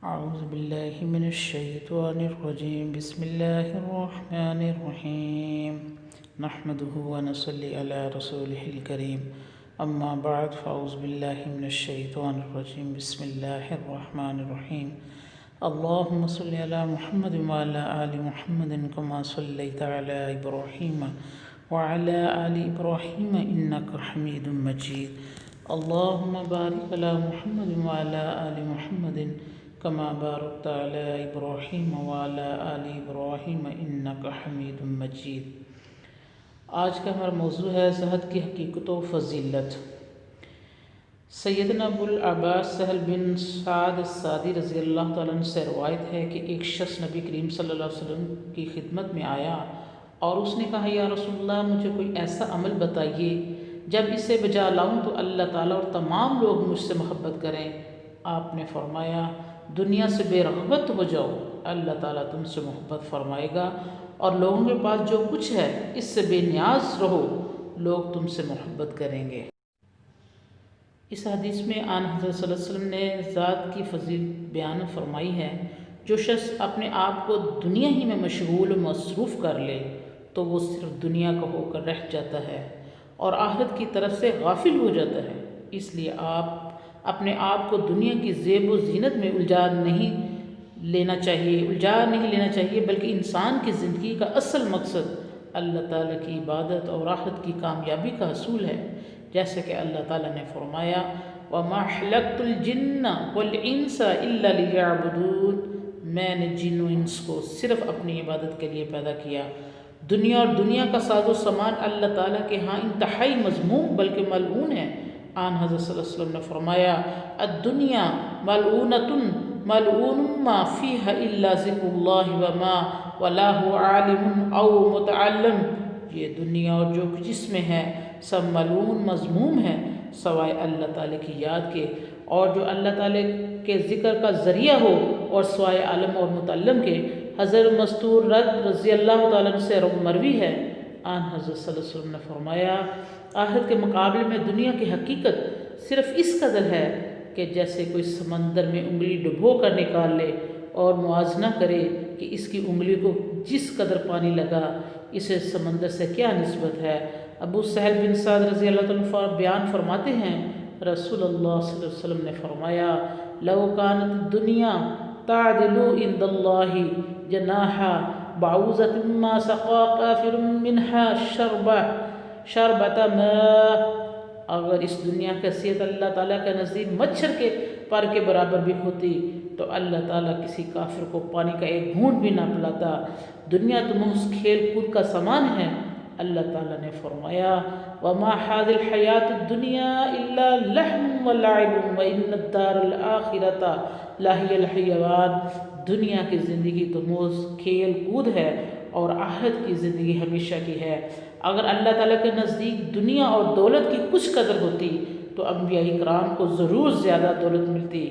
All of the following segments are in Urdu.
أعوذ بالله من الشيطان الرجيم بسم الله الرحمن الرحيم نحمده ونصلي على رسوله الكريم أما بعد فأعوذ بالله من الشيطان الرجيم بسم الله الرحمن الرحيم اللهم صل على محمد وعلى آل محمد كما صليت على إبراهيم وعلى آل إبراهيم إنك حميد مجيد اللهم بارك على محمد وعلى آل محمد كما باركت على ابراہیم وعلى آل ابراہیم انک حمید مجید۔ آج کا ہمارا موضوع ہے زہد کی حقیقت و فضیلت۔ سیدنا ابو العباس سہل بن سعد الساعدی رضی اللہ تعالیٰ عنہ سے روایت ہے کہ ایک شخص نبی کریم صلی اللہ علیہ وسلم کی خدمت میں آیا اور اس نے کہا یا رسول اللہ مجھے کوئی ایسا عمل بتائیے جب اسے بجا لاؤں تو اللہ تعالیٰ اور تمام لوگ مجھ سے محبت کریں۔ آپ نے فرمایا دنیا سے بے رغبت ہو جاؤ، اللہ تعالیٰ تم سے محبت فرمائے گا، اور لوگوں کے پاس جو کچھ ہے اس سے بے نیاز رہو، لوگ تم سے محبت کریں گے۔ اس حدیث میں آن حضرت صلی اللہ علیہ وسلم نے ذات کی فضیلت بیان فرمائی ہے۔ جو شخص اپنے آپ کو دنیا ہی میں مشغول و مصروف کر لے تو وہ صرف دنیا کا ہو کر رہ جاتا ہے اور آخرت کی طرف سے غافل ہو جاتا ہے۔ اس لیے آپ اپنے آپ کو دنیا کی زیب و زینت میں الجھا نہیں لینا چاہیے بلکہ انسان کی زندگی کا اصل مقصد اللہ تعالیٰ کی عبادت اور آخرت کی کامیابی کا حصول ہے، جیسے کہ اللہ تعالیٰ نے فرمایا وَمَا خَلَقْتُ الْجِنَّ وَالْإِنسَ إِلَّا لِيَعْبُدُونِ، میں نے جن و انس کو صرف اپنی عبادت کے لیے پیدا کیا۔ دنیا اور دنیا کا ساز و سامان اللہ تعالیٰ کے ہاں انتہائی مذموم بلکہ ملعون ہے۔ آن حضرت صلی اللہ علیہ وسلم نے فرمایا الدنیا ملعونۃ ملعون ما فیہا الا ذکر اللہ وما ولا هو عالم او متعلم، یہ دنیا اور جو کچھ اس میں ہے سب ملعون مذموم ہے سوائے اللہ تعالیٰ کی یاد کے، اور جو اللہ تعالیٰ کے ذکر کا ذریعہ ہو، اور سوائے عالم اور متعلم کے۔ حضرت مستور رد رضی اللہ تعالیٰ عنہ سے مروی ہے، آن حضرت صلی اللہ علیہ وسلم نے فرمایا آخرت کے مقابلے میں دنیا کی حقیقت صرف اس قدر ہے کہ جیسے کوئی سمندر میں انگلی ڈبو کر نکال لے اور موازنہ کرے کہ اس کی انگلی کو جس قدر پانی لگا اسے سمندر سے کیا نسبت ہے۔ ابو سہل بن سعد رضی اللہ عنہ بیان فرماتے ہیں رسول اللہ صلی اللہ علیہ وسلم نے فرمایا لو کانت الدنیا تعدل عند اللہ جناح بعوضۃ ما سقى کافر منها شربۃ ماء، اگر اس دنیا کی حیثیت اللہ تعالیٰ کے نزدیک مچھر کے پر کے برابر بھی ہوتی تو اللہ تعالیٰ کسی کافر کو پانی کا ایک گھونٹ بھی نہ پلاتا۔ دنیا تو محض کھیل کود کا سامان ہے۔ اللہ تعالیٰ نے فرمایا وما هذه الحیات الدنیا الا لہو ولعب وان الدار الآخرۃ لہی الحیوان، دنیا کی زندگی تو محض کھیل کود ہے اور آخرت کی زندگی ہمیشہ کی ہے۔ اگر اللہ تعالیٰ کے نزدیک دنیا اور دولت کی کچھ قدر ہوتی تو انبیاء کرام کو ضرور زیادہ دولت ملتی۔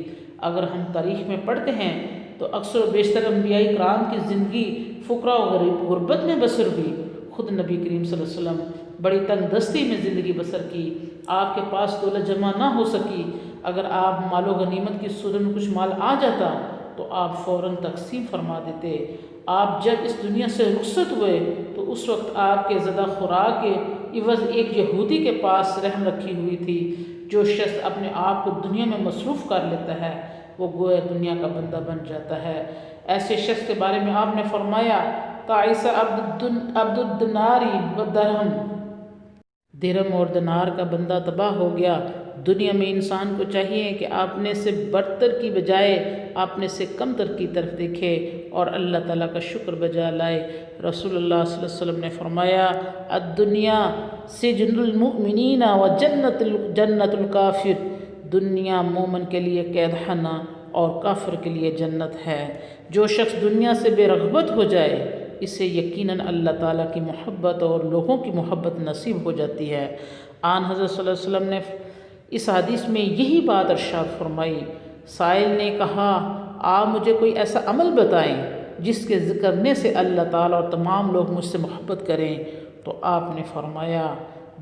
اگر ہم تاریخ میں پڑھتے ہیں تو اکثر و بیشتر انبیاء کرام کی زندگی فقراء و غربت میں بسر ہوئی۔ خود نبی کریم صلی اللہ علیہ وسلم بڑی تنگ دستی میں زندگی بسر کی، آپ کے پاس دولت جمع نہ ہو سکی۔ اگر آپ مال و غنیمت کی صورت میں کچھ مال آ جاتا تو آپ فوراً تقسیم فرما دیتے۔ آپ جب اس دنیا سے رخصت ہوئے تو اس وقت آپ کے زدہ خوراک کے عوض ایک یہودی کے پاس رحم رکھی ہوئی تھی۔ جو شخص اپنے آپ کو دنیا میں مصروف کر لیتا ہے وہ گویا دنیا کا بندہ بن جاتا ہے۔ ایسے شخص کے بارے میں آپ نے فرمایا تعیس عبد الدینار والدرہم، درہم اور دینار کا بندہ تباہ ہو گیا۔ دنیا میں انسان کو چاہیے کہ اپنے سے برتر کی بجائے اپنے سے کم تر کی طرف دیکھے اور اللہ تعالیٰ کا شکر بجا لائے۔ رسول اللہ صلی اللہ علیہ وسلم نے فرمایا الدنیا سجن المؤمنین و جنت الکافر، دنیا مومن کے لیے قید خانہ اور کافر کے لیے جنت ہے۔ جو شخص دنیا سے بے رغبت ہو جائے اسے یقیناً اللہ تعالیٰ کی محبت اور لوگوں کی محبت نصیب ہو جاتی ہے۔ آن حضرت صلی اللہ علیہ وسلم نے اس حدیث میں یہی بات ارشاد فرمائی۔ سائل نے کہا آپ مجھے کوئی ایسا عمل بتائیں جس کے ذکر کرنے سے اللہ تعالیٰ اور تمام لوگ مجھ سے محبت کریں، تو آپ نے فرمایا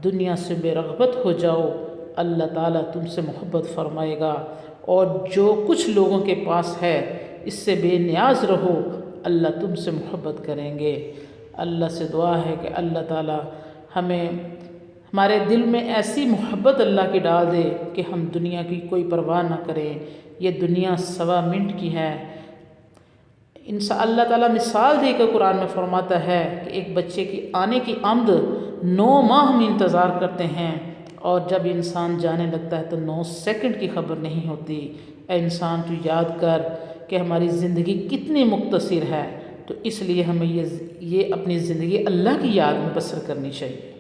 دنیا سے بے رغبت ہو جاؤ، اللہ تعالیٰ تم سے محبت فرمائے گا، اور جو کچھ لوگوں کے پاس ہے اس سے بے نیاز رہو، اللہ تم سے محبت کریں گے۔ اللہ سے دعا ہے کہ اللہ تعالی ہمیں ہمارے دل میں ایسی محبت اللہ کی ڈال دے کہ ہم دنیا کی کوئی پرواہ نہ کریں۔ یہ دنیا 1.25 منٹ کی ہے۔ اللہ تعالیٰ مثال دے کر قرآن میں فرماتا ہے کہ ایک بچے کی آنے کی آمد 9 ماہ ہم انتظار کرتے ہیں، اور جب انسان جانے لگتا ہے تو 9 سیکنڈ کی خبر نہیں ہوتی۔ اے انسان تو یاد کر کہ ہماری زندگی کتنی مختصر ہے، تو اس لیے ہمیں یہ اپنی زندگی اللہ کی یاد میں بسر کرنی چاہیے۔